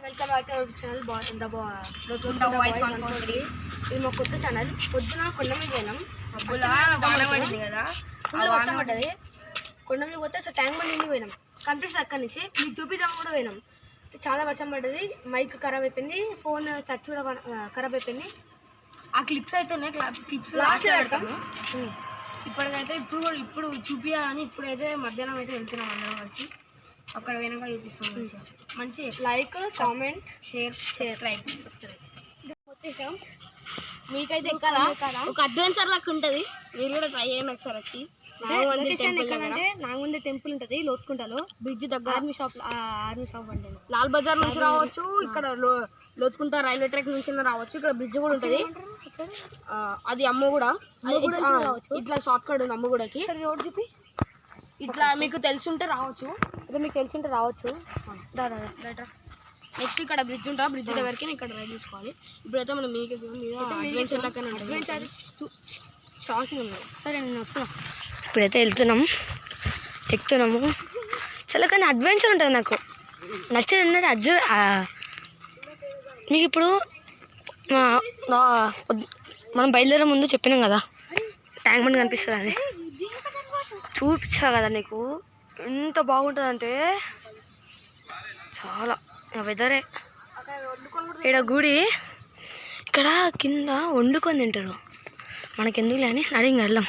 Welcome back to our channel boys 1.3. ఇది మా కొత్త ఛానల్. పొద్దున కొండ మీద పోయినాం, వాన పడింది కదా, వర్షం పడ్డది. కొండ మీద పోతే అసలు ట్యాంక్ బండ్ ఇంటికి పోయినాం, కంప్లీట్ అక్కడి నుంచి మీకు చూపిద్దాం కూడా పోయినాం. చాలా వర్షం పడ్డది, మైక్ ఖరాబ్ అయిపోయింది, ఫోన్ టచ్ కూడా ఖరాబ్ అయిపోయింది. ఆ క్లిప్స్ అయితే క్లిప్స్ లాస్ట్లో పెడతాం. ఇప్పటికైతే ఇప్పుడు చూపించాలని ఇప్పుడైతే మధ్యాహ్నం అయితే వెళ్తున్నాం అందరం కలిసి. అక్కడ వెనక చూపిస్తాం. మంచి లైక్, కామెంట్, షేర్, సబ్స్క్రైబ్. వచ్చేసాం. మీకైతే ఎక్కాలా ఒక అడ్వెంచర్ లాగా ఉంటుంది, మీరు కూడా ట్రై చేయండి ఒకసారి వచ్చి. నాగమంది టెంపుల్ ఉంటుంది లోతుకుంటలో, బ్రిడ్జ్ దగ్గర ఆర్మీ షాప్ అంటే లాల్ బజార్ నుంచి రావచ్చు, ఇక్కడ లోతుకుంట రైల్వే ట్రాక్ నుంచి రావచ్చు. ఇక్కడ బ్రిడ్జ్ కూడా ఉంటుంది, అది అమ్మగూడ. ఇట్లా షార్ట్ కట్ ఉంది అమ్మగూడకి. రోడ్ చూపి ఇట్లా మీకు తెలుసుంటే రావచ్చు. నెక్స్ట్ ఇక్కడ బ్రిడ్జ్ ఉంటా, బ్రిడ్జ్ దగ్గరికి ఇక్కడ రైడ్ తీసుకోవాలి. ఇప్పుడైతే మనం మీకు అడ్వెంచర్ లెక్కనే ఉంటుంది, షాకింగ్ ఉన్నాం. సరే నేను వస్తున్నా. ఇప్పుడైతే ఎక్కుతున్నాము. అసలు కానీ అడ్వెంచర్ ఉంటుంది నాకు నచ్చేది ఏంటంటే మీకు ఇప్పుడు మనం బయలుదేరే ముందు చెప్పినాం కదా ట్యాంక్ బండ్ కనిపిస్తుంది అని, చూపిస్తా కదా నీకు. ఎంత బాగుంటుందంటే చాలా వెదరే. ఇక్కడ గుడి, ఇక్కడ కింద వండుకొని తింటారు. మనకెందుకు అని అడిగి వెళ్దాం.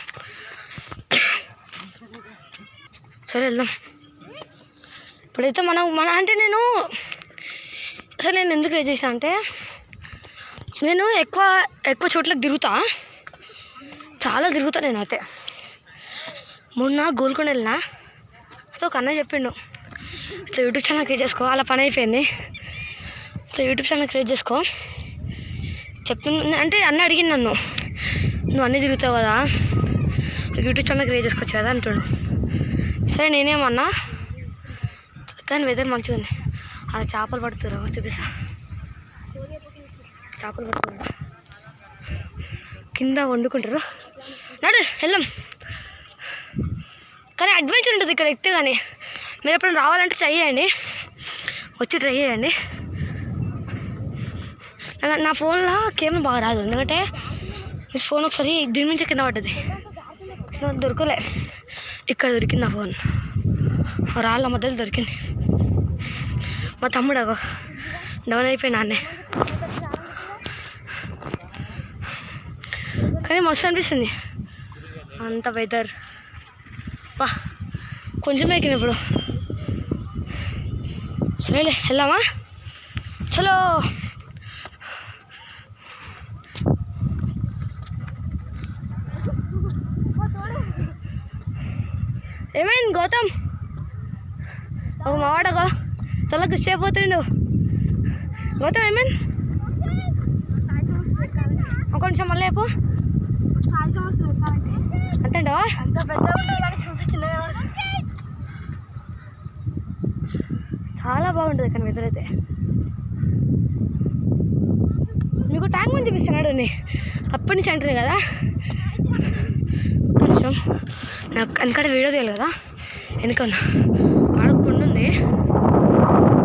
సరే వెళ్దాం. ఇప్పుడైతే అంటే నేను ఎందుకు రేజ్ చేసా అంటే, నేను ఎక్కువ చోట్లకు తిరుగుతా, చాలా తిరుగుతా. నేను అయితే మొన్న గోల్కొండ వెళ్ళినా, సో ఒక అన్న చెప్పిండు ఇట్లా యూట్యూబ్ ఛానల్ క్రియేట్ చేసుకో. అలా పని అయిపోయింది, ఇట్లా యూట్యూబ్ ఛానల్ క్రియేట్ చేసుకో చెప్పింది. అంటే అన్న అడిగింది నన్ను, నువ్వు అన్నీ తిరుగుతావు కదా, యూట్యూబ్ ఛానల్ క్రియేట్ చేసుకోవచ్చు కదా అంటుండు. సరే నేనేమన్నా, కానీ వెదర్ మంచిగా ఉంది. అలా చేపలు పడుతున్నారు, చూపిస్తా. చేపలు పడుతున్నారు, కింద వండుకుంటారు. నడు వెళ్దాం. కానీ అడ్వెంచర్ ఉంటుంది ఇక్కడ ఎక్కితే. కానీ మీరు ఎప్పుడైనా రావాలంటే ట్రై చేయండి, నా ఫోన్లో కెమెరా బాగా రాదు, ఎందుకంటే మీ ఫోన్ ఒకసారి దీని నుంచి కింద పడ్డది, దొరకలే. ఇక్కడ దొరికింది నా ఫోన్, రాళ్ళ మధ్యలో దొరికింది. మా తమ్ముడు డౌన్ అయిపోయినా అన్నే. కానీ మస్తు అనిపిస్తుంది అంత వెదర్. వా కొంచెం ఎక్కిన ఇప్పుడు. సరేలే వెళ్దామా, చలో. ఏమైంది గౌతమ్? ఒక మావాడగా చాలా ఖుషి అయిపోతుండు. గౌతమ్ ఏమైంది? కొంచెం మళ్ళీ అయిపో అంతేంటవా? అంత పెద్ద చూసి చిన్నగా చాలా బాగుంటుంది. కానీ వెదర్ అయితే మీకు ట్యాంక్ బండ్ చూపిస్తున్నాడు అప్పటి నుంచి అంటున్నాయి కదా. కొంచెం నాకు వెనకాడ వీడియో తీయాలి కదా, వెనక ఆడకుండా ఉంది,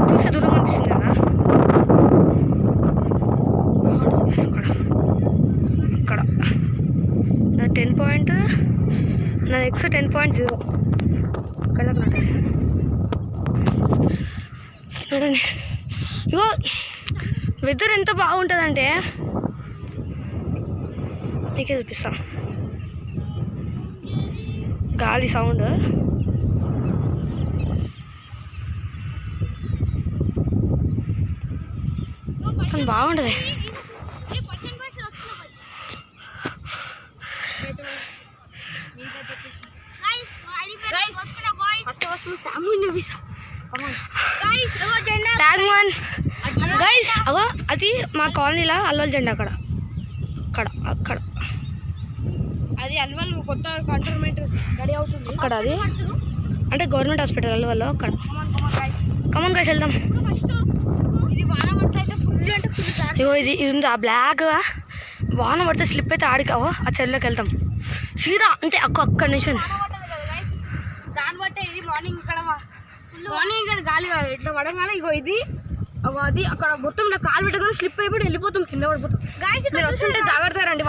చూసే దూరం కనిపిస్తుంది కదా. అక్కడ నా 10 నా ఎక్స్ 10.0 అక్కడ దాకా ఉంటుంది. చూడండి ఇగో వెదర్ ఎంత బాగుంటుందంటే మీకే చూపిస్తా. గాలి సౌండ్ అసలు బాగుంటుంది. గైస్ అగో అది మా కాలనీలో అల్వల్ జెండా అక్కడ అది అల్వల్ కొత్త కంటోన్మెంట్ రెడీ అవుతుంది అక్కడ. అది అంటే గవర్నమెంట్ హాస్పిటల్ అల్వల్లో అక్కడ. కమన్ గైస్ వెళ్దాం. ఇగో ఇది ఉంది ఆ బ్లాక్, వాన పడితే స్లిప్ అయితే ఆడికావో ఆ చెరువులోకి వెళ్తాం సీదా. అంతే అక్కడ నుంచి దాన్ని బట్టే ఇది మార్నింగ్ ఇక్కడ గాలి ఇట్లా పడగానే ఇగో ఇది అది అక్కడ మొత్తం నా కాలు పెట్టగానే స్లిప్ అయిపోయి వెళ్ళిపోతాం, కింద పడిపోతాం. మీరు వస్తుంటే జాగ్రత్తగా రండి.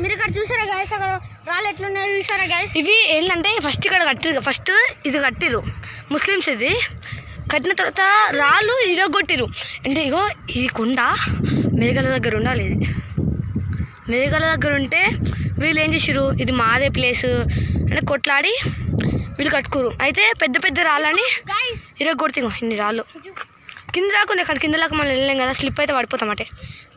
మీరు ఇక్కడ చూసారా గైస్, అక్కడ రాళ్ళు ఎట్లున్నాయో చూసారా గైస్. ఇవి ఏంటంటే ఫస్ట్ ఇక్కడ కట్టిరు, ఫస్ట్ ఇది కట్టిరు ముస్లిమ్స్. ఇది కట్టిన తర్వాత రాళ్ళు ఇరగొట్టిరు. అంటే ఇగో ఇది కొండ మేఘాల దగ్గర ఉండాలి. ఇది మేఘాల దగ్గర ఉంటే వీళ్ళు ఏం చేసిరు, ఇది మాదే ప్లేస్ అంటే కొట్లాడి వీళ్ళు కట్టుకోరు. అయితే పెద్ద పెద్ద రాళ్ళని ఇరగొడుతాం. ఇన్ని రాళ్ళు కింద రాకుండా ఇక్కడ కింద లాగా మనం వెళ్ళలేం కదా, స్లిప్ అయితే పడిపోతాం అంటే.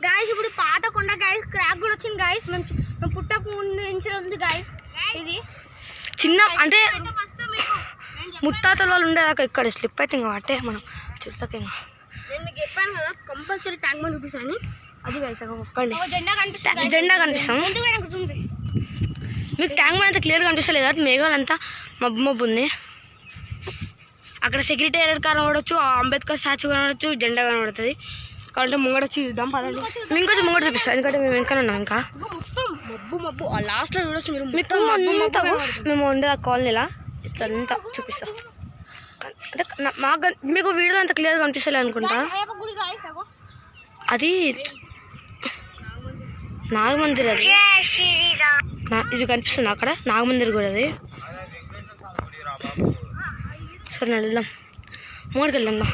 గైస్ ఇప్పుడు పాత కొండ గైస్, క్రాక్ కూడా వచ్చింది గైస్. మేము పుట్టక ముందు నుంచి ఉంది గైస్. ఇది చిన్న అంటే ముత్తాతల వాళ్ళు ఉండేదాకా ఇక్కడ స్లిప్ అయితే ఇంకా పట్టే మనం చుట్టకి. ఇంకా నేను మీకు చెప్పాను కదా కంపల్సరీ ట్యాంక్ బండ్ చూపిస్తాను. అది గైస్ ఒక్కండి జెండా కనిపిస్తుంది, జెండా కనిపిస్తాం. మీకు ట్యాంక్ బండ్ అంతా క్లియర్గా కనిపిస్తలేదు, అది మేఘాలంతా మబ్బు మబ్బు ఉంది. అక్కడ సెక్రటేరియట్ కనబడవచ్చు, అంబేద్కర్ స్టాచ్యూ కనబడచ్చు, జెండా కనబడుతుంది. కాబట్టి ముంగడ వచ్చి చూద్దాం పదండి. మేము కొంచెం ముంగడ చూపిస్తాం, ఎందుకంటే మేము వెనకాల ఉన్నాం. ఇంకా మొత్తం మబ్బు మబ్బు ఆ లాస్ట్లో చూడొచ్చు మీరు. మీకు అంతా మేము ఉండే ఆ కాలనీలా ఇట్లా అంతా చూపిస్తాం. అంటే మాకు మీకు వీడియో అంత క్లియర్గా కనిపిస్తలే అనుకుంటా. అది నాగమందిర్, అది ఇది కనిపిస్తుంది అక్కడ నాగమందిర్ కూడా. అది సరే వెళ్దాం, మూడుకి వెళ్దాం.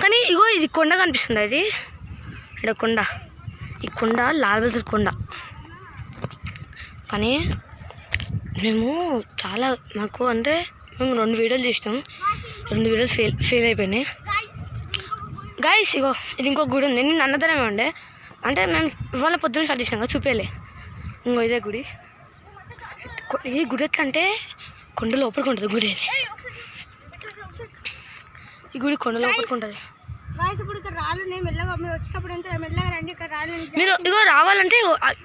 కానీ ఇగో ఇది కొండ కనిపిస్తుంది, అది ఇక్కడ కొండ. ఈ కొండ లాల్ బజార్ కొండ. కానీ మేము చాలా మాకు అంటే మేము 2 వీడియోలు తీసినాం, 2 వీడియోలు ఫెయిల్ అయిపోయినాయి గైస్. ఇగో ఇది ఇంకో గుడి ఉంది, నేను అన్నదానమే ఉండే. అంటే మేము ఇవాళ పొద్దున్న స్టార్ట్ చేసినాం కదా, చూపేలే. ఇంకో ఇదే గుడి. ఈ గుడి ఎట్లా అంటే కొండ లోపలికి ఉంటుంది గుడి. అయితే ఈ గుడి కొండ లోపలికి ఉంటుంది. మీరు ఇగో రావాలంటే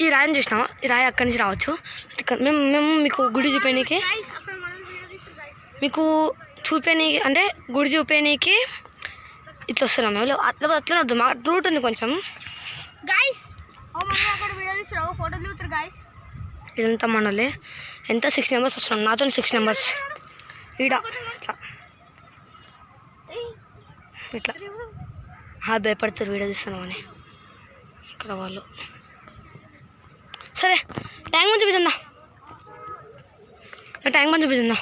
ఈ రాయిని చూసినావా, ఈ రాయి అక్కడి నుంచి రావచ్చు. మేము మీకు గుడి చూపేనికి, మీకు చూపేనికి అంటే గుడి చూపేనికి ఇట్లా వస్తున్నాం. మేము అట్లా వద్దు, మా రూట్ ఉంది కొంచెం. ఇదంతా మనలే. ఎంత 6 మెంబర్స్ వస్తున్నాం, నాతో 6 మెంబర్స్. ఈడ ఇట్లా భయపడతారు వీడియో తీస్తున్నామని ఇక్కడ వాళ్ళు. సరే ట్యాంక్ బండ్ చూపిస్తుందా, ట్యాంక్ బండ్ చూపిస్తుందా.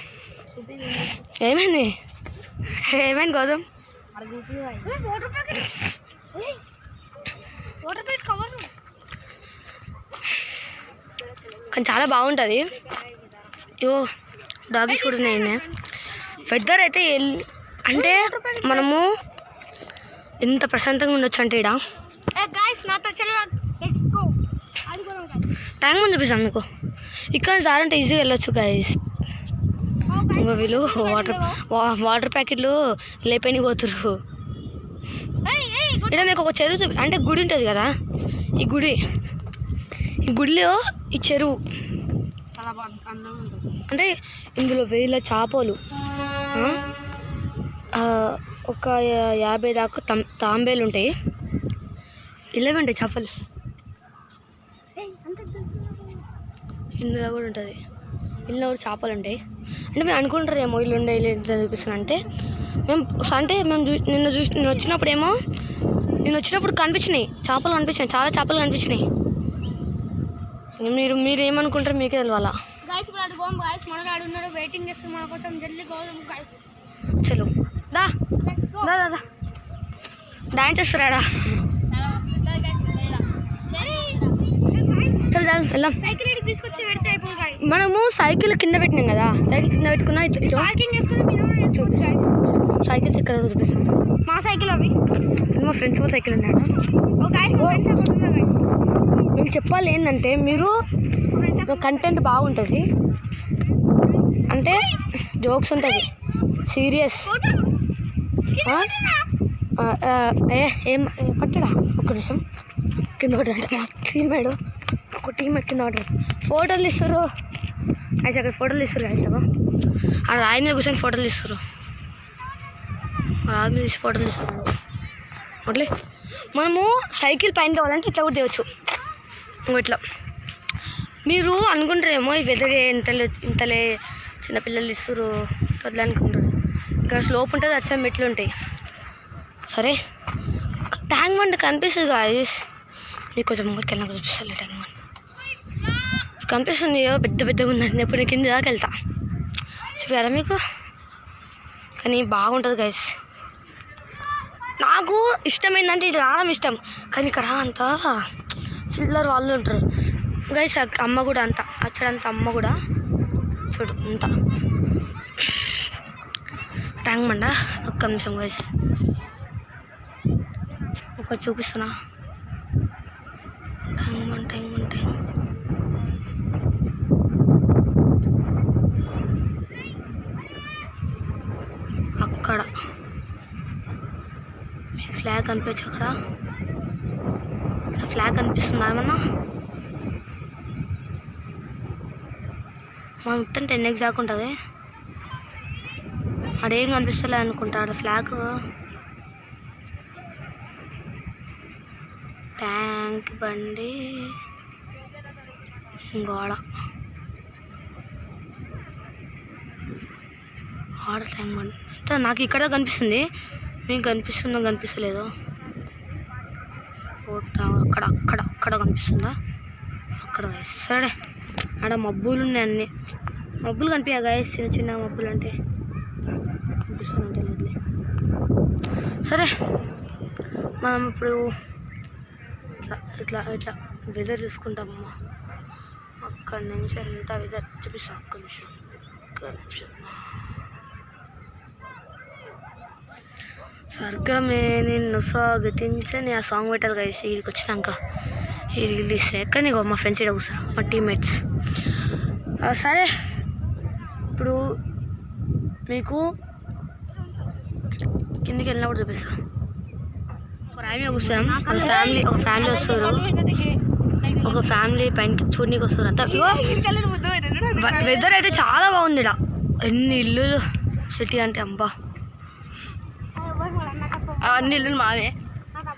ఏమైంది ఏమైంది గౌతమ్? కానీ చాలా బాగుంటుంది. ఇవో డాగీస్ కూడా ఉన్నాయి. వెదర్ అయితే అంటే మనము ఎంత ప్రశాంతంగా ఉండొచ్చు అంటే ఇక్కడ. ట్యాంక్ బండ్ చూపిస్తాను మీకు. ఇక్కడ దారంటే ఈజీగా వెళ్ళొచ్చు గైస్. ఇంకా వీళ్ళు వాటర్ ప్యాకెట్లు లేపని పోతుర్రు. ఇక్కడ మీకు ఒక చెరువు చూపి, అంటే గుడి ఉంటుంది కదా, ఈ గుడిలో ఈ చెరువు చాలా బాగా అందంగా ఉంటుంది. అంటే ఇందులో 1000 చేపలు, ఒక 50 దాకా తాంబేలు ఉంటాయి. 11 ఉంటాయి చేపలు ఇందులో కూడా ఉంటుంది. ఇందులో కూడా చేపలు ఉంటాయి. అంటే మేము అనుకుంటారేమో ఇల్లు ఉండే ఇల్లు చూపిస్తాను అంటే మేము నిన్న వచ్చినప్పుడేమో నేను వచ్చినప్పుడు కనిపించినాయి చేపలు, కనిపించినాయి చాలా చేపలు కనిపించినాయి. మీరు ఏమనుకుంటారు మీకే తెలవాలా. చలో దా దా దా డాన్స్ చేస్తారా? చల్ చాలు వెళ్దాం. మనము సైకిల్ కింద పెట్టినాం కదా, సైకిల్ కింద పెట్టుకున్నా సైకిల్స్ ఇక్కడ చూపిస్తాం. మా సైకిల్ అవి మా ఫ్రెండ్స్ వాళ్ళ సైకిల్ ఉన్నాడు. మేము చెప్పాలి ఏంటంటే మీరు కంటెంట్ బాగుంటుంది, అంటే జోక్స్ ఉంటుంది, సీరియస్. ఏం పట్టడా ఒక్క నిమిషం కింద పడ్డా టీమ్మేట్, ఒక టీమ్మేట్ కింద పడ్డారు. ఫోటోలు ఇస్తారు అయితే అక్కడ ఫోటోలు ఇస్తారు అయితే ఆ రాయి మీద కూర్చొని ఫోటోలు ఇస్తారు, రాయి మీద ఫోటోలు ఇస్తారు. అట్లే మనము సైకిల్ పైన కావాలంటే ఇట్లా కూడా తేవచ్చు. ఇట్లా మీరు అనుకుంటారేమో ఈ వెదర్ ఇంతలే చిన్నపిల్లలు ఇస్తారు వద్దు అనుకుంటారు. ఇక్కడ స్లోప్ ఉంటుంది, వచ్చే మెట్లు ఉంటాయి. సరే ట్యాంక్ బండ్ కనిపిస్తుంది గాయస్. మీకు కొంచెం ముంగడికి వెళ్ళినాక చూపిస్తాను ట్యాంక్ బండ్ కనిపిస్తుంది. పెద్ద పెద్దగా ఉందండి. ఎప్పుడు నేను కింద దాకా వెళ్తా చూపారా మీకు. కానీ బాగుంటుంది గైస్. నాకు ఇష్టమైందంటే ఇది రావడం ఇష్టం. కానీ ఇక్కడ అంతా చిల్లర వాళ్ళు ఉంటారు గైస్. అమ్మ కూడా అంత అక్కడంత అమ్మ కూడా చూడు అంత ట్యాంక్ బండ. ఒక్క నిమిషం గైస్ ఒక చూపిస్తున్నా. ట్యాంక్ బండ్ అక్కడ మీకు ఫ్లాగ్ కనిపించు. అక్కడ ఫ్లాగ్ కనిపిస్తుందా ఏమన్నా? మా మొత్తం 10x దాకా ఉంటుంది. అడేం కనిపిస్తలే అనుకుంటా. ఆడ ఫ్లాగ్ ట్యాంక్ బండి ఇంకోడ ట్యాంక్ బండి అంటే నాకు ఇక్కడ కనిపిస్తుంది. మీకు కనిపిస్తుందో కనిపిస్తలేదో. అక్కడ అక్కడ అక్కడ కనిపిస్తుందా? అక్కడ గాయస్. సరే ఆడ మబ్బులు ఉన్నాయి. అన్నీ మబ్బులు కనిపించాయి గాయస్. చిన్న చిన్న మబ్బులు అంటే కనిపిస్తుంటే వదిలే. సరే మనం ఇప్పుడు ఇట్లా ఇట్లా ఇట్లా వెదర్ చూసుకుంటామమ్మా. అక్కడి నుంచి అంతా వెదర్ చూపిస్తాం. ఒక్క నిమిషం. స్వర్గమే నిన్ను స్వాగతించని ఆ సాంగ్ పెట్టాలి కదా. వీడికి వచ్చినాక ఈ రిలీజ్ ఎక్కడ నీకు మా ఫ్రెండ్స్ ఇక్కడ కూర్చోరు, మా టీమ్మేట్స్. సరే ఇప్పుడు మీకు కిందికి వెళ్ళినప్పుడు చూపిస్తా. ఒక రాయి కూర్చున్నాం. ఒక ఫ్యామిలీ వస్తారు. ఒక ఫ్యామిలీ పైన చూడనీకి వస్తారు అంతా. వెదర్ అయితే చాలా బాగుంది ఇక్కడ. ఎన్ని ఇల్లు సిటీ అంటే అబ్బా. అన్ని ఇల్లు మావే.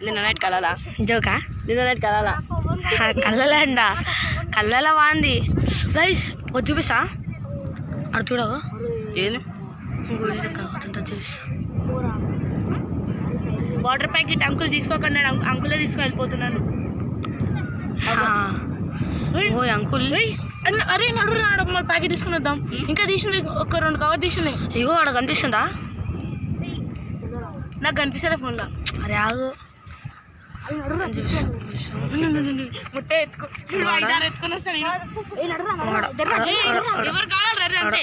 నిన్న నైట్ కలలా జోకా? నిన్న నైట్ కలలా కళ్ళలా అంట. కళ్ళలా బాగుంది గైస్. వచ్చి చూపిస్తా. అక్కడ చూడగా ఏంది గుడి లెక్క చూపిస్తా. వాటర్ ప్యాకెట్ అంకుల్ తీసుకోకుండా అంకులే తీసుకెళ్ళిపోతున్నాను. ఓ అంకుల్ అరే నడు మన ప్యాకెట్ తీసుకుని వద్దాం. ఇంకా తీసింది ఒక 2 కవర్ తీసినాయి. ఇగో అక్కడ కనిపిస్తుందా? నాకు కనిపిస్తలే ఫోన్లో. అరే ఆగు ముట్టే ఎత్తుకొని వస్తాను. ఎవరు కావాలి అంతే.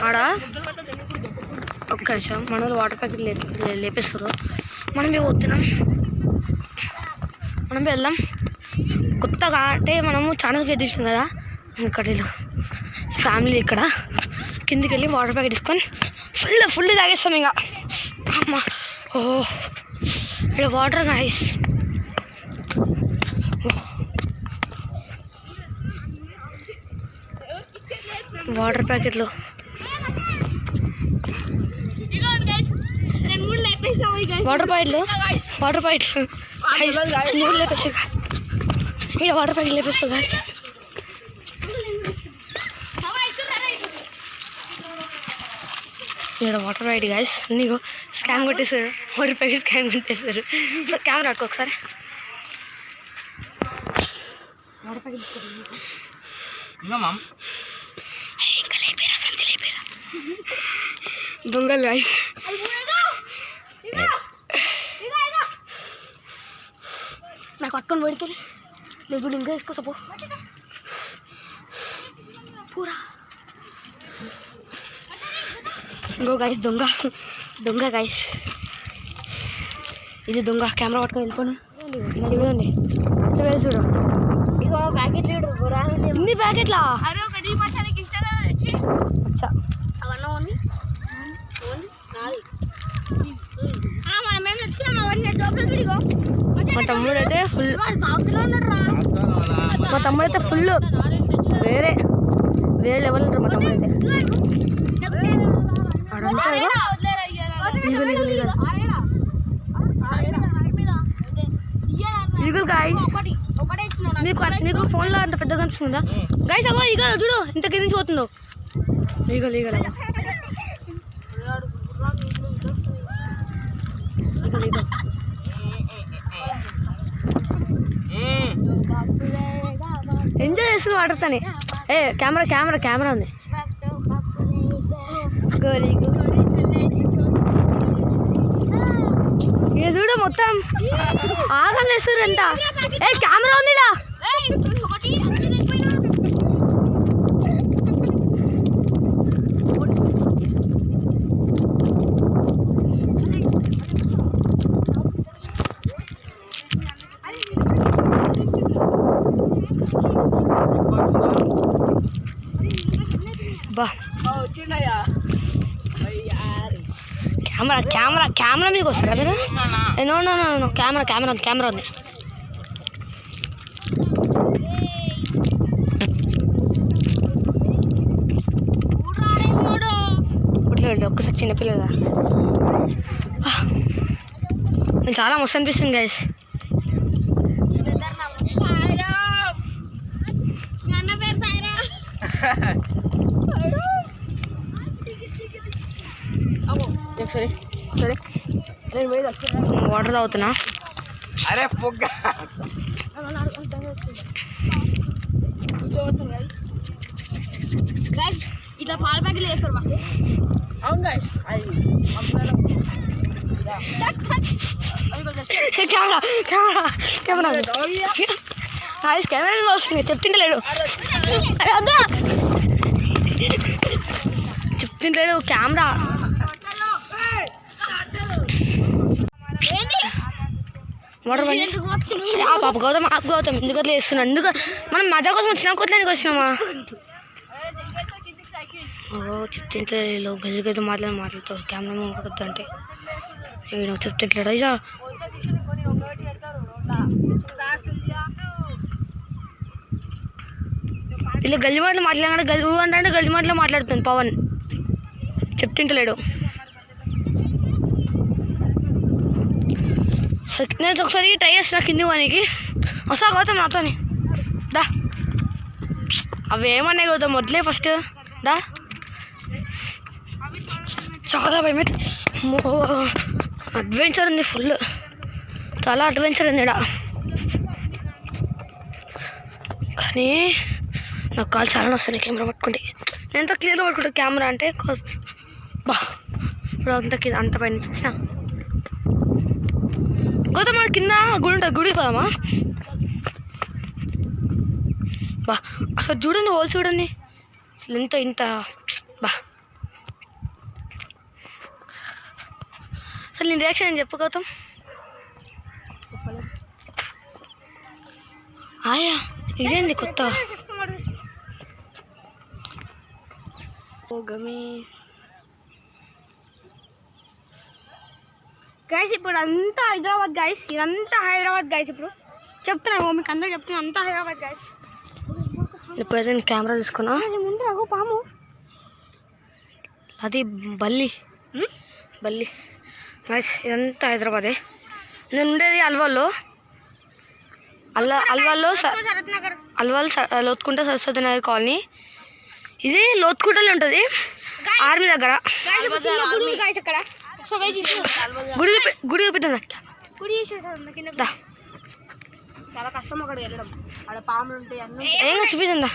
ఆడ ఒక్క నిమిషం. మన వాళ్ళు వాటర్ ప్యాకెట్ లేపేస్తారు. మనం పోతున్నాం. మనం వెళ్దాం. కొత్తగా అంటే మనము ఛానల్కి ఎదుర్చాం కదా. ఇక్కడ ఫ్యామిలీ ఇక్కడ కిందికి వెళ్ళి వాటర్ ప్యాకెట్ తీసుకొని ఫుల్ తాగేస్తాం ఇక. అమ్మ ఓ ఇక్కడ వాటర్ గాయస్. వాటర్ ప్యాకెట్లు వాటర్ ప్యాకెట్లు 3 లేపేసా. ఇక్కడ వాటర్ ప్యాకెట్ లేపేస్తాం గాయస్. ఇక్కడ వాటర్ ప్యాకెట్ గాయస్. నీకు స్కాన్ కొట్టేసారు. వాటర్ ప్యాకెట్ స్కాన్ కొట్టేసారు. సో కెమెరా పట్టుకో ఒకసారి. వాటర్ ప్యాకెట్ ఇంకా లేపేరా సంచి లేపేరా దొంగలు గాయస్. నాకు పట్టుకొని పడికెళ్ళి లేదు ఇంకా వేసుకోసపో పూరా. ఇంకో గాయస్ దొంగ గాయస్. ఇది దొంగ. కెమెరా పట్టుకొని వెళ్ళిపోను. చూడండి చూడు. ఇగో ప్యాకెట్లు ఇన్ని ప్యాకెట్లా? మా తమ్ముడు అయితే ఫుల్ వేరే లెవెల్ ఉంటారు మా తమ్ముడు అయితే. Eagle guys. నీకు ఫోన్లో అంత పెద్దగా కనిపిస్తుందా గాయస్? అగో ఈగల్ చూడు ఇంత కింద నుంచి పోతుందో. ఈగల్ వాటర్తోని. కెమెరా కెమెరా కెమెరా ఉంది. గోలి ఇది చూడు మొత్తం ఆగం వేస్తారు ఎంత. కెమెరా ఉందిడా. బా కెమెరా కెమెరా కెమెరా మీకు వస్తారా మీరు? No no no no camera camera camera ఉంది. ఒక్కసారి చిన్నపిల్లగా నేను చాలా మస్తు అనిపిస్తుంది గైస్. సరే సరే వాటర్ తాగుతున్నా. అరే పొగ్గ ఇట్లా పాల ప్యాకెట్లు వేస్తారు మాకు. అవును guys camera camera camera guys camera వస్తుంది. చెప్తుంటలేడు. అరే అద్దా చెప్తుంటలేడు కెమెరా. వాటర్ పాప గౌతమ్ ఆపు గౌతమ్ ఎందుకు అట్లా చేస్తున్నా? ఎందుకు మనం మజా కోసం వచ్చినా కొత్తడానికి వచ్చినామా? చెప్తుంటలేడు గజగైతే మాట్లాడుతాడు కెమెరా కొద్ది అంటే నాకు చెప్తుంటలేడు. అయ్యా ఇలా గల్లి మాటలు మాట్లాడగానే గల్లి అంటే గల్లి మాటలో మాట్లాడుతాను పవన్. చెప్తుంటలేడు. నేను ఒకసారి ట్రై చేస్తున్నా కింది వానికి. వస్తా గౌతమ్ నాతోని దా. అవి ఏమన్నాయి గౌతమ్ వదిలే ఫస్ట్ దా. చాలా భయం అడ్వెంచర్ ఉంది ఫుల్. చాలా అడ్వెంచర్ ఉంది ఇక్కడ. కానీ నాకు కాలు చాలా వస్తుంది కెమెరా పట్టుకుంటే. నేను ఎంత క్లియర్గా పట్టుకుంటా కెమెరా అంటే బా. ఇప్పుడు అంత పైన వచ్చిన గౌతమ్ మన కింద గుడి ఉంటుంది. గుడికి పోదామా? బా అసలు చూడండి హోల్ చూడండి అసలు ఎంత ఇంత బా. అసలు నేను రియాక్షన్ అని చెప్పు గౌతమ్. ఆయా ఇదేంది కొత్త గమి గైస్. ఇప్పుడు అంతా హైదరాబాద్ గైస్. ఇదంతా హైదరాబాద్ గైస్. ఇప్పుడు చెప్తున్నాను మీకు అందరూ చెప్తున్నాను అంతా హైదరాబాద్ గైస్. ఇప్పుడైతే నేను కెమెరా తీసుకున్నా. ముందు రాగో పాము. అది బల్లి బల్లి గైస్. ఇదంతా హైదరాబాదే. నేను ఉండేది అల్వాల్లో. అల్వాల్లో శరత్ నగర్ అల్వాల్ లోతుకుంట సరస్వతి నగర్ కాలనీ. ఇది లోతుకుంటలో ఉంటుంది ఆర్మీ దగ్గర. గైస్ అక్కడ గుడి చూపిద్దా. గుడి చేసేసారు కింద. చాలా కష్టం అక్కడ వెళ్ళడం. అక్కడ పాములు ఉంటాయి అన్నీ. ఏం చూపిద్దా.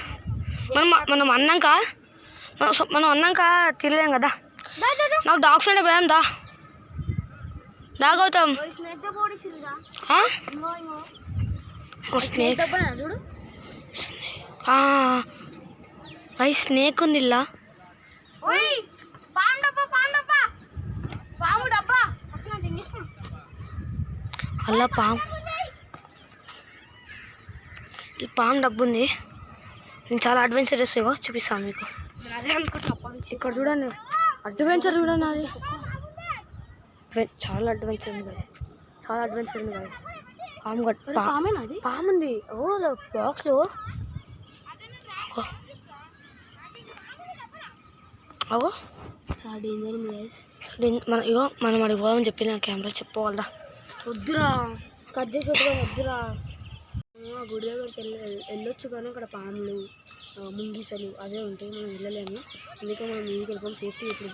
మనం అన్నాక తినలేం కదా. నాకు డాగ్స్ అంటే భయం. దా గౌతమ్. స్నేక్ చూడు స్నేక్ ఉంది ఇలా. అలా పాము డబ్బు ఉంది. నేను చాలా అడ్వెంచర్ చేస్తాగో చూపిస్తాను మీకు. ఇక్కడ చూడండి అడ్వెంచర్ చూడండి. అది చాలా అడ్వెంచర్ ఉంది కదా. చాలా అడ్వెంచర్ ఉంది కదా. పాము ఉంది. ఓ బాక్స్లో అగో చాలా డేంజర్ ఉంది గైస్. మనం అడిగి పోదామని చెప్పి నా కెమెరా చెప్పుకోవాలదా. వద్దురా కట్ చేసి వద్దురా. గుడి దగ్గరికి వెళ్ళొచ్చు కానీ అక్కడ పాములు ముంగిసలు అదే ఉంటాయి. మనం వెళ్ళలేము. అందుకే మనం మీదికి వెళ్ళిపోయి సేఫ్టీ. ఇప్పుడు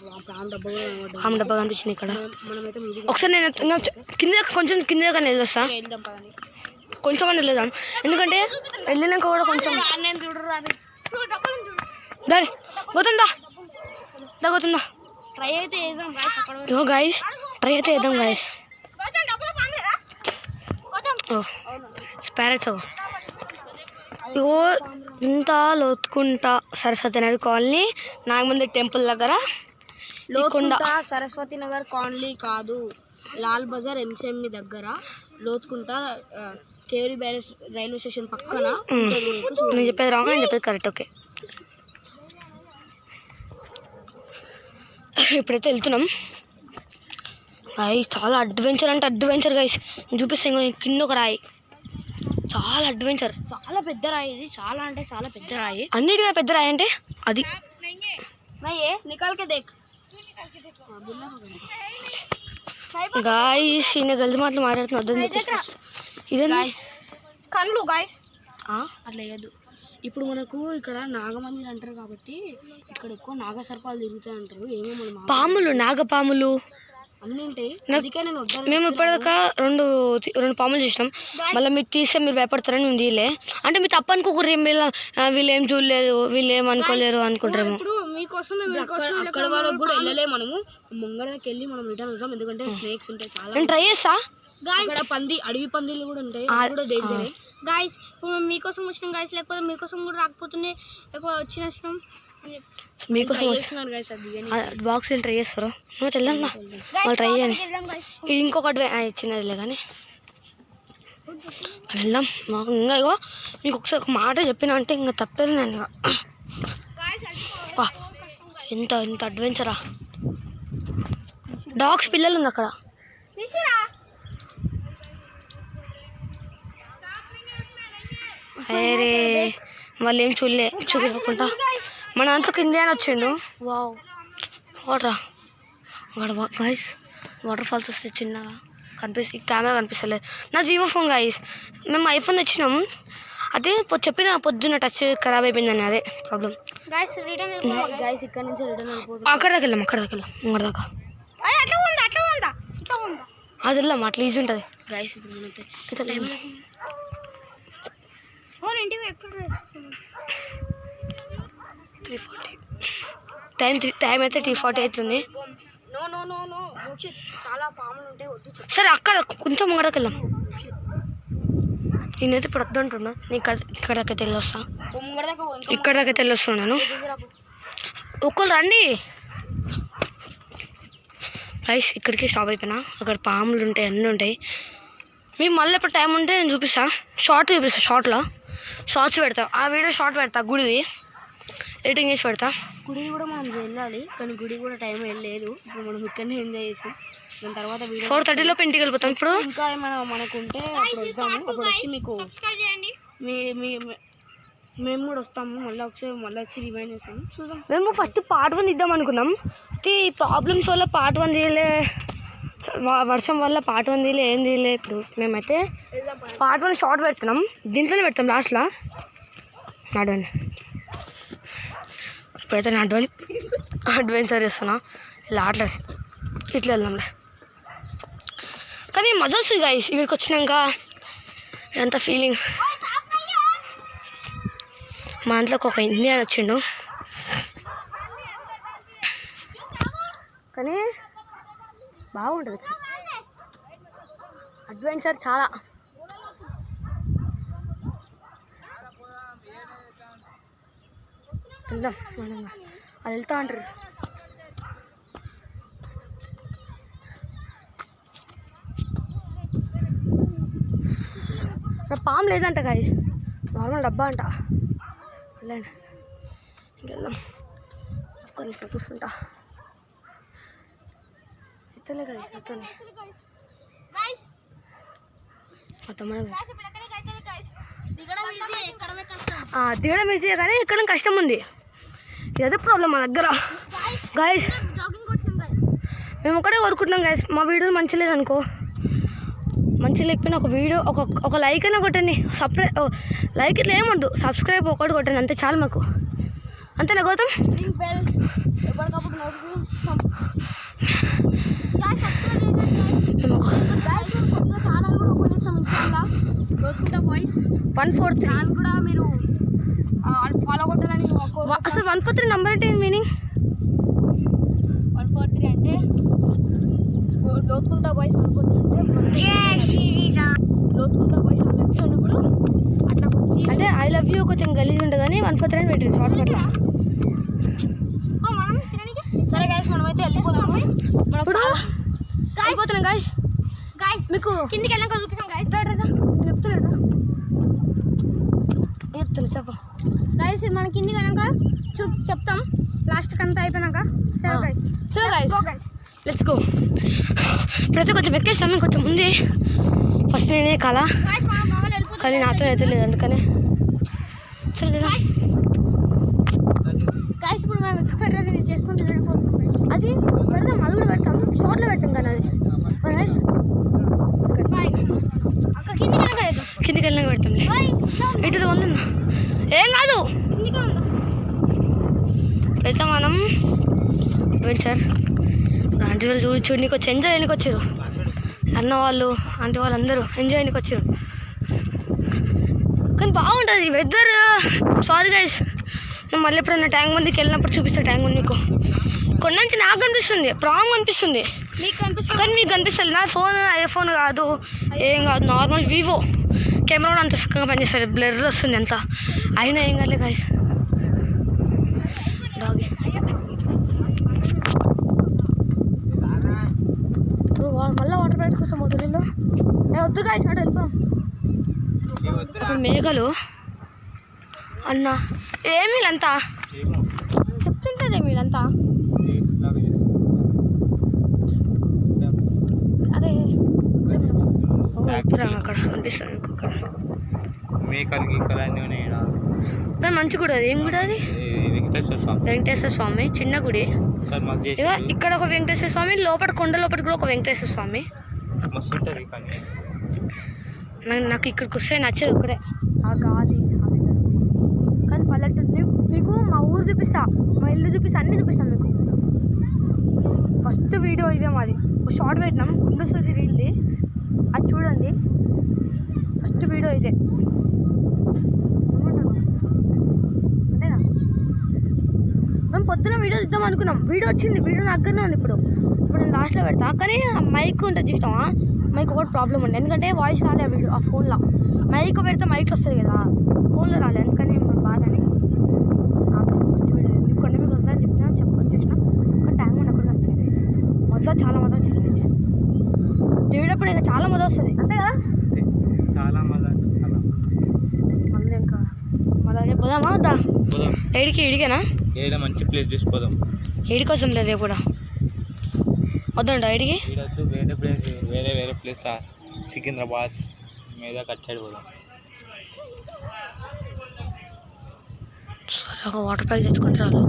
పాము డబ్బా కనిపించింది ఇక్కడ. మనమైతే ఒకసారి నేను కింద కొంచెం కింద కానీ వెళ్ళొస్తా. వెళ్దాం పదండి. కొంచెం అని వెళ్ళేదాం, ఎందుకంటే వెళ్ళినాక కూడా కొంచెం నేను చూడరు అవి దారి పోతుందా గోతుందా. ట్రై అయితే వేసాం గాయస్ అక్కడ ఇగో గాయస్ ట్రై అయితే వేద్దాం గాయస్. ఓ స్పారెట్స్ ఇగో ఇంత లోతుకుంటా సరస్వతి నగర్ కాలనీ నాగమంది టెంపుల్ దగ్గర లోతుకుంట సరస్వతి నగర్ కాలనీ కాదు, లాల్ బజార్ ఎంసీఎంఈ దగ్గర Lothukunta KV barrage railway station పక్కన ఉంటుంది మీకు. నేను చెప్పేది రాంగ్, నేను చెప్పేది కరెక్ట్. ఓకే ఇప్పుడైతే వెళ్తున్నాం గైస్. చాలా అడ్వెంచర్ అంటే అడ్వెంచర్ గైస్. చూపిస్తాను కింద ఒక రాయి, చాలా అడ్వెంచర్. చాలా పెద్ద రాయి ఇది, చాలా అంటే చాలా పెద్ద రాయి. అన్నిటిగా పెద్ద రాయి అంటే అది. నికాల్కే దేక్ గాయస్ ఈయన గల్ది మాటలు మాట్లాడుతున్నా వద్దని చెప్పేసి ఇదే కళ్ళు గాయస్. అట్లా వేయద్దు. ఇప్పుడు మనకు ఇక్కడ నాగమందిర్ అంటారు కాబట్టి ఇక్కడ ఎక్కువ నాగసర్పాలు తిరుగుతాయి అంటారు. ఏమో మనం పాములు, నాగపాములు అన్నీ ఉంటాయి. అందుకే నేను వద్దాను. మేము ఇప్పటిదాకా రెండు పాములు చూసినాం. మళ్ళీ మీరు తీస్తే మీరు భయపడతారని మేము తీయలే. అంటే మీరు తప్పు అనుకోకూడదు, వీళ్ళు ఏం చూడలేదు, వీళ్ళు ఏం అనుకోలేరు అనుకుంటారేమో. ఇప్పుడు మీకోసం అక్కడ వాళ్ళకి కూడా వెళ్ళలే, మనము ముంగడకి వెళ్ళి మనం రిటర్న్ అవుతాం. ఎందుకంటే స్నేక్స్ ఉంటాయి చాలా. నేను ట్రై చేస్తా. ఇక్కడ అడవి పందిలు కూడా ఉంటాయి, అవి కూడా డేంజర్. గాయస్ ఇప్పుడు మేము మీకోసం వచ్చినాం గాయస్, లేకపోతే మీకోసం కూడా రాకపోతుండే ఎక్కువ వచ్చినాం మీకోసం చేస్తున్నారు గైస్. అది బాక్స్ ట్రై చేస్తారు తెల్లన్నా వాళ్ళు ట్రై చేయండి. ఇది ఇంకొకటి చిన్నదిలే కానీ వెళ్దాం. మాకు ఇంకా ఇగో మీకు ఒకసారి ఒక మాట చెప్పిన అంటే ఇంకా తప్పేది నేను ఇక. ఎంత ఎంత అడ్వెంచరా. డాగ్స్ పిల్లలు ఉంది అక్కడ. అరే వాళ్ళు ఏం చూపించకుండా మన అంతా కిందే అని వచ్చిండు. వావ్ వాటరా అక్కడ గాయస్. వాటర్ ఫాల్స్ వస్తాయి చిన్నగా కనిపిస్తుంది, కెమెరా కనిపిస్తలేదు. నా జియో ఫోన్ గాయస్. మేము ఐఫోన్ తెచ్చినాము, అదే చెప్పిన పొద్దున్న టచ్ ఖరాబ్ అయిపోయిందని, అదే ప్రాబ్లం. గైస్ ఇక్కడ నుంచి రిటర్న్ అయిపోతుంది. అక్కడ దాకా వెళ్ళాం, అక్కడ దాకా వెళ్ళాం, ముంగడ దాకా అది వెళ్ళాం. అట్లా ఈజీ ఉంటుంది గైస్. ఇప్పుడు మనైతే ఇంటికి ఎప్పుడు 3:40 టైం అయితే 3:40 అవుతుంది. నో నో నో నో చాలా పాములు ఉంటాయి, వద్దు. సరే అక్కడ కొంచెం ముంగడకి వెళ్ళాం. నేనైతే ఇప్పుడు వద్దు అంటున్నా. నేను ఇక్కడ దాకా వెళ్ళొస్తా, ఇక్కడ దాకా వెళ్ళొస్తున్నాను. ఒక్కరు రండి రైస్. ఇక్కడికి స్టాప్ అయిపోయినా. అక్కడ పాములు ఉంటాయి, అన్నీ ఉంటాయి. మీకు మళ్ళీ ఎప్పుడు టైం ఉంటే నేను చూపిస్తాను, షార్ట్ చూపిస్తాను. షార్ట్స్ పెడతా, ఆ వీడియో షార్ట్ పెడతా. గుడిది ఎడిటింగ్ చేసి పెడతా. గుడి కూడా మనం వెళ్ళాలి, కానీ గుడి కూడా టైం వెళ్ళలేదు. ఇప్పుడు మనం ఇక్కడనే ఎంజాయ్ చేసాం. దాని తర్వాత 4:30 ఇంటికి వెళ్ళిపోతాం. ఇప్పుడు ఇంకా ఏమైనా మనకుంటే అప్పుడు వద్దాము. అప్పుడు వచ్చి మీకు మేము కూడా వస్తాము. మళ్ళీ వచ్చి రిమైండ్ చేస్తాము, చూద్దాం. మేము ఫస్ట్ పార్ట్ 1 ఇద్దాం అనుకున్నాం. ఈ ప్రాబ్లమ్స్ వల్ల పార్ట్ 1 తీయలే, వర్షం వల్ల పార్ట్ 1 తీయలే, ఏం తీయలే. ఇప్పుడు మేమైతే పార్ట్ 1 షార్ట్ పెడుతున్నాం, దీంట్లోనే పెడతాం లాస్ట్లో. నడవండి. ఇప్పుడైతే నేను అడ్వెంచర్ చేస్తున్నా. ఇలా ఇట్లా వెళ్దాంలే. కానీ మజా వస్తుంది గైస్ ఇక్కడికి వచ్చినాక. ఎంత ఫీలింగ్. మా ఇంట్లోకి ఒక ఇండియన్ వచ్చిండు, కానీ బాగుంటుంది అడ్వెంచర్ చాలా. వెళ్దాం మనం, అది వెళ్తా అంటారు. నా పాము లేదంట గాయస్, నార్మల్ డబ్బా అంట. వెళ్ళండి ఇంకెళ్దాం. కొన్ని చూపిస్తుంటా. ఎత్తలే గాయస్, ఎత్తలే దిగడం ఈజీ, కానీ ఎక్కడం కష్టం ఉంది. ఇదే ప్రాబ్లం మా దగ్గర గాయస్. మేము ఒకటే కోరుకుంటున్నాం గాయస్, మా వీడియోలు మంచి లేదనుకో, మంచి లేకపోయినా ఒక వీడియో ఒక లైక్ అయినా కొట్టండి. లైక్ ఇట్లా ఏమొద్దు, సబ్స్క్రైబ్ ఒకటి కొట్టండి అంతే చాలు మాకు. అంతేనా గౌతమ్? ఒక ఛానల్ కూడా ఓపెన్ చేస్తాం ఇన్స్టాగ్రామ్లో దోచుకుంటా బాయ్స్ 143. దాన్ని కూడా మీరు ఫాలో కొట్టాలని అసలు 143 నంబర్ అంటే మీనింగ్ 143 అంటే లోతుకుంటా బాయ్స్ 143 అంటే లోతుకుంటా బాయ్స్ వాళ్ళ లైఫ్ అన్నప్పుడు అట్లా వచ్చి అంటే ఐ లవ్ యూ కొంచెం గలీజ్ ఉంటుందని 143 అని పెట్టారు షార్ట్ కట్లో. సరే గైస్ మనమైతే వెళ్ళిపోతాము. ఇప్పుడు అయిపోతున్నాం గైస్. మీకు కిందికి వెళ్ళాక చూపిస్తాం గైస్. చెప్తున్నాడు చెప్పు గైస్ మన కిందికి వెళ్ళాక చెప్తాం లాస్ట్ అంతా అయిపోయినాక. చలో గైస్ లెట్స్ గో. ఇప్పుడైతే కొంచెం ఎక్కేసాము, కొంచెం ఉంది. ఫస్ట్ నేనే కళ కానీ నాతో అయితే లేదు, అందుకనే సరే కదా గైస్ ఇప్పుడు మేము ఎక్స్పెక్ట్ చేసుకుని తినకపోతున్నాం. అది పెడతాం, అది కూడా పెడతాం, షార్ట్లో పెడతాం కానీ అది అక్కడ కిందికి వెళ్ళాక పెడతాంలే. ఇటు వందన్నా ఏం కాదు. అయితే మనం సార్ ఆంటీ వాళ్ళు చూడనీకి వచ్చి ఎంజాయ్ చేయడానికి వచ్చారు. అన్న వాళ్ళు ఆంటీ వాళ్ళు అందరూ ఎంజాయ్ చేయడానికి వచ్చారు. కానీ బాగుంటుంది వెదర్. సారీ గైస్, నేను మళ్ళీ ఎప్పుడైనా ట్యాంక్ మందికి వెళ్ళినప్పుడు చూపిస్తాను. ట్యాంక్ మంది మీకు కొండ నుంచి నాకు అనిపిస్తుంది, ప్రాంగ్ అనిపిస్తుంది, మీకు అనిపిస్తుంది కానీ మీకు అనిపిస్తుంది. నా ఫోన్ ఐఫోన్ కాదు, ఏం కాదు, నార్మల్ వివో కెమెరా కూడా అంత చక్కగా పనిచేస్తుంది. బ్లర్ వస్తుంది అంత, అయినా ఏం కాదులే గైస్. డాగి మళ్ళీ వాటర్ ప్యాకెట్ కోసం వదిలిలో వద్దు గైస్, అటు వెళ్ళిపోం. మేఘలు అన్న ఏమి వీళ్ళంతా చెప్తుంటారే వీళ్ళంతా. అరే అక్కడ కనిపిస్తాను మీకు, అక్కడ దాని మంచి గుడి. అది ఏం గుడి? అది వెంకటేశ్వర స్వామి చిన్న గుడి. ఇక ఇక్కడ ఒక వెంకటేశ్వర స్వామి, లోపల కొండ లోపల కూడా ఒక వెంకటేశ్వర స్వామి. నాకు ఇక్కడికి వస్తే నచ్చేది ఒకటే, ఆ గాలి, ఆ వెదర్. కానీ పల్లెటూరు మీకు మా ఊరు చూపిస్తా, మా ఇల్లు చూపిస్తా, అన్నీ చూపిస్తాను మీకు. ఫస్ట్ వీడియో ఇదే మాది, ఒక షార్ట్ పెట్టినాం గుండెస్తుంది రీల్ది, అది చూడండి. ఫస్ట్ వీడియో ఇదే. అంతేనా? మేము పొద్దున వీడియో ఇద్దాం అనుకున్నాం, వీడియో వచ్చింది, వీడియో నా దగ్గరనే ఉంది. ఇప్పుడు నేను లాస్ట్లో పెడతా. కానీ ఆ మైక్ ఉంటుంది చూసినావా, మైక్ ఒకటి ప్రాబ్లం ఉండే, ఎందుకంటే వాయిస్ రాలే ఆ వీడియో ఆ ఫోన్లో. మైక్ పెడితే మైక్ వస్తుంది కదా, ఫోన్లో రాలే, అందుకని బాధ అని ఫస్ట్ వీడియో. మీకు కొండ మీకు వస్తుందని చెప్పినా చెప్పొచ్చేసిన, ఒక ట్యాంక్ మంది అక్కడ కనిపించింది. మొదలు చాలా మజా వచ్చింది దిగేటప్పుడు, ఇంకా చాలా మజా వస్తుంది, అంతే కదా? మళ్ళీ ఇంకా మళ్ళీ పోదామా వద్దా? ఏడికి ఇడికేనా? మంచి ప్లేస్ చూసిపోదాం. ఏడి కోసం లేదు కూడా వద్దంట ఐడికి. వేరే ప్లేస్ సికింద్రాబాద్ మీద కచ్చాడు పోదాం. సరే ఒక వాటర్ ప్యాక్ తెచ్చుకుంటారు వాళ్ళు.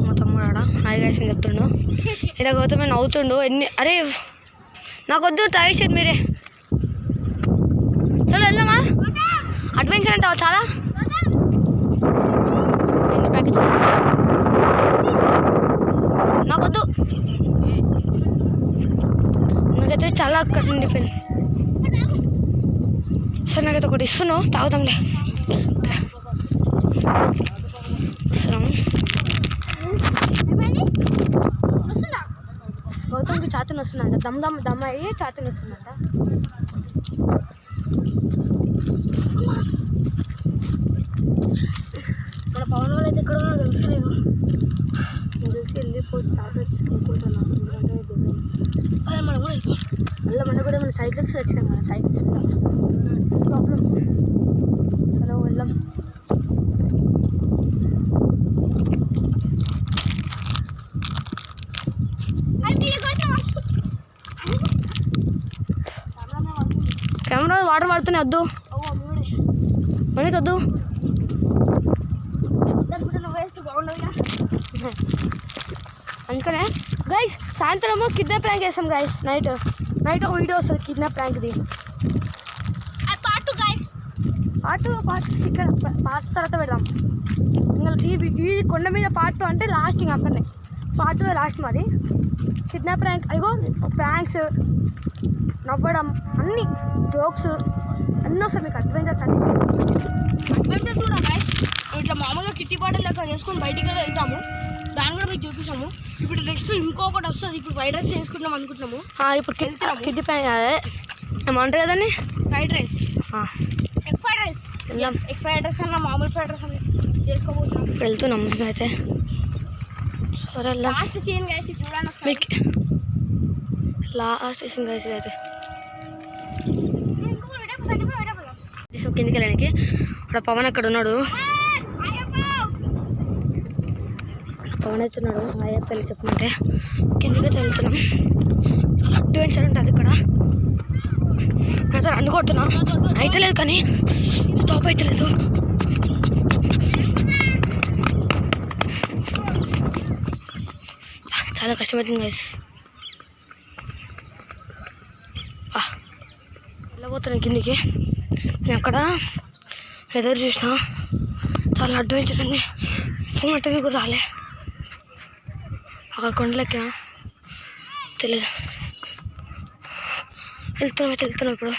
మా తమ్ముడు ఆడ హాయ్ గైస్ అని చెప్తుండు. ఇక్కడ గౌతమ్ నవ్వుతుండు. అరే నాకు వద్దు, తాగేసారు మీరే. చలో వెళ్దామా? అడ్వెంచర్ అంటావా? చాలా ఎన్ని ప్యాకెట్స్ నాకొద్దు, నాకైతే చాలా అక్కడ ఉండిపోయింది. సరే నాకైతే ఒకటి ఇస్తున్నావు, తాగుదాంలే. వస్తున్నాము. గౌతమ్కి చాతన వస్తుందంట, దమ్ అయ్యి చాతన వస్తుందంట. మన పవన్ వాళ్ళు అయితే ఎక్కడ ఉన్నారో తెలుసలేదు, తెలిసి వెళ్ళిపోయి స్టార్ట్ వచ్చిపోతున్నాం. ఎందుకంటే మనం కూడా మళ్ళీ మన కూడా మన సైకిల్స్ వచ్చినాం కదా, సైకిల్స్ ప్రాబ్లం. చలో వెళ్దాం. కెమెరా వాటర్ పడుతున్నాయి, వద్దు మనీ వద్దు. అందుకనే గైస్ సాయంత్రం కిడ్నాప్ ప్రాంక్ చేస్తాం గైస్. నైట్ ఒక వీడియో వస్తుంది కిడ్నాప్ ప్రాంక్ది. పార్ట్ ఇక్కడ పార్ట్ తర్వాత పెడదాం. ఇంకా ఈ కొండ మీద పార్ట్ 2 అంటే లాస్ట్ ఇంకా అక్కడనే పార్ట్ 2 లాస్ట్ మాది. కిడ్నాప్ ప్రాంక్, అదిగో ప్రాంక్స్, నవ్వడం, అన్నీ జోక్స్ అన్నీ వస్తాయి మీకు. అడ్వెంచర్స్ కూడా గైస్ ఇట్లా మామూలుగా కిట్టి పాటలు లెక్క చేసుకొని బయటికి వెళ్తాము, దాన్ని కూడా మీకు చూపిస్తాము. ఇప్పుడు నెక్స్ట్ ఇంకొకటి వస్తుంది. ఇప్పుడు ఫ్రైడ్ రైస్ చేసుకుంటాం అనుకుంటున్నాము. ఇప్పుడు కిడ్డీ ప్యాన్ అదే ఏమంటారు కదండి, fried rice, egg fried rice. Egg fried rice అన్న మామూలు ఫ్రైడ్ రైస్ అన్న చేసుకోబోతున్నాం. వెళ్తున్నాం మేమైతే. సరే లాస్ట్ సీన్ గైస్ చూడండి ఒకసారి. మీకు లాస్ట్ సీన్ గైస్ అయితే కిందికి వెళ్ళడానికి. అక్కడ పవన్ అక్కడ ఉన్నాడు, పవన్ అవుతున్నాడు. హాయ్ తల్లి చెప్పమంటే కిందికి వెళ్తున్నాం. చాలా అడ్వెంచర్ ఉంటుంది ఇక్కడ. నేను సార్ అనుకుంటున్నా అయితే లేదు కానీ స్టాప్ అయితే లేదు. చాలా కష్టమవుతుంది గైస్. వెళ్ళబోతున్నాను కిందికి. నేను అక్కడ ఎదురు చూసిన, చాలా అడ్వెంచర్ ఉంది. ఫోన్ అంటే కూడా రాలే. అక్కడ కొండలెక్కిన తెలియదు. వెళ్తున్నాం ఇప్పుడు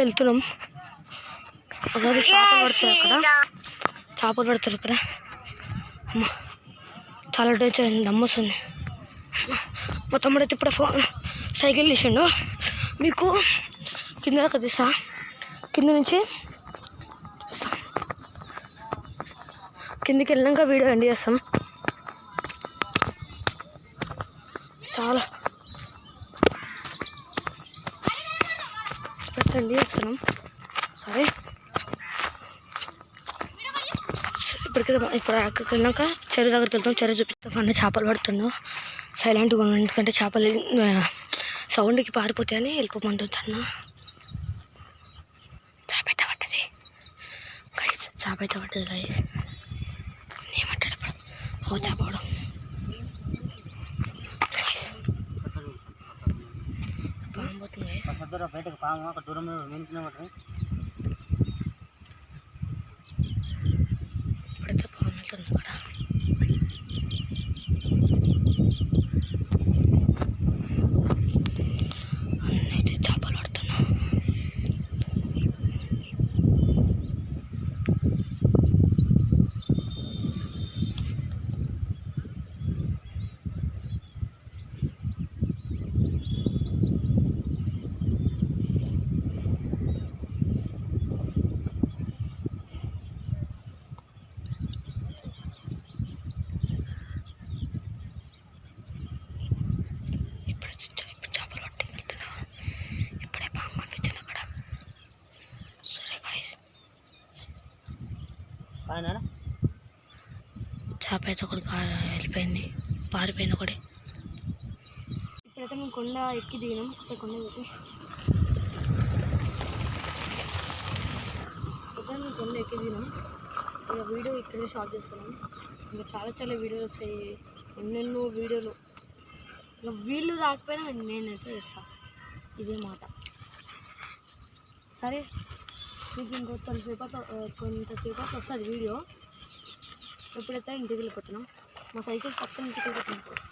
వెళ్తున్నాం. అదే చేపలు పడతారు అక్కడ. అమ్మ చాలా అడ్వెంచర్ అయింది, నమ్మొస్తుంది. మా తమ్ముడు అయితే ఇప్పుడు సైకిల్ తీసిండు. మీకు కింద దాకా తీసా, కింద నుంచి చూపిస్తా. కిందికి వెళ్ళినాక వీడియో ఎండ్ చేస్తాం. చాలా పెట్టండి చేస్తున్నాం. సరే ఇప్పుడు అక్కడికి వెళ్ళినాక చెరువు దగ్గరికి వెళ్తాం. చెరువు చూపిస్తాం. అన్నీ చేపలు పడుతున్నాం. సైలెంట్గా ఉన్నాం, ఎందుకంటే చేపలు సౌండ్కి పారిపోతాయని వెళ్ళిపోమంటున్నా. చేప అయితే పట్టదు గైస్. ఏమంటాడు ఇప్పుడు? ఓ చేప పడడం పాము పోతుంది. బయటకు పాము ఒక దూరం ఇప్పుడైతే పాము వెళ్తుంది అక్కడ. అన్నైతే చేపలు పడుతున్నా. చేప అయితే ఒకటి వెళ్ళిపోయింది, పారిపోయింది ఒకటి. ఇప్పుడైతే మేము కొండ ఎక్కి దిగినాం. ఒకసారి కొండ ఎక్కి మేము కొండ ఎక్కి దిగినాం. ఇక వీడియో ఇక్కడే స్టార్ట్ చేస్తున్నాం. ఇంకా చాలా వీడియోలు వస్తాయి, ఎన్నెన్నో వీడియోలు. ఇక వీళ్ళు రాకపోయినా నేనైతే చేస్తాను, ఇదే మాట. సరే మీకు కొంతసేపు వస్తుంది వీడియో. ఎప్పుడైతే ఇంటికి వెళ్ళిపోతున్నాం. మా సైకిల్ పక్కన ఇంటికి వెళ్ళిపోతున్నాం.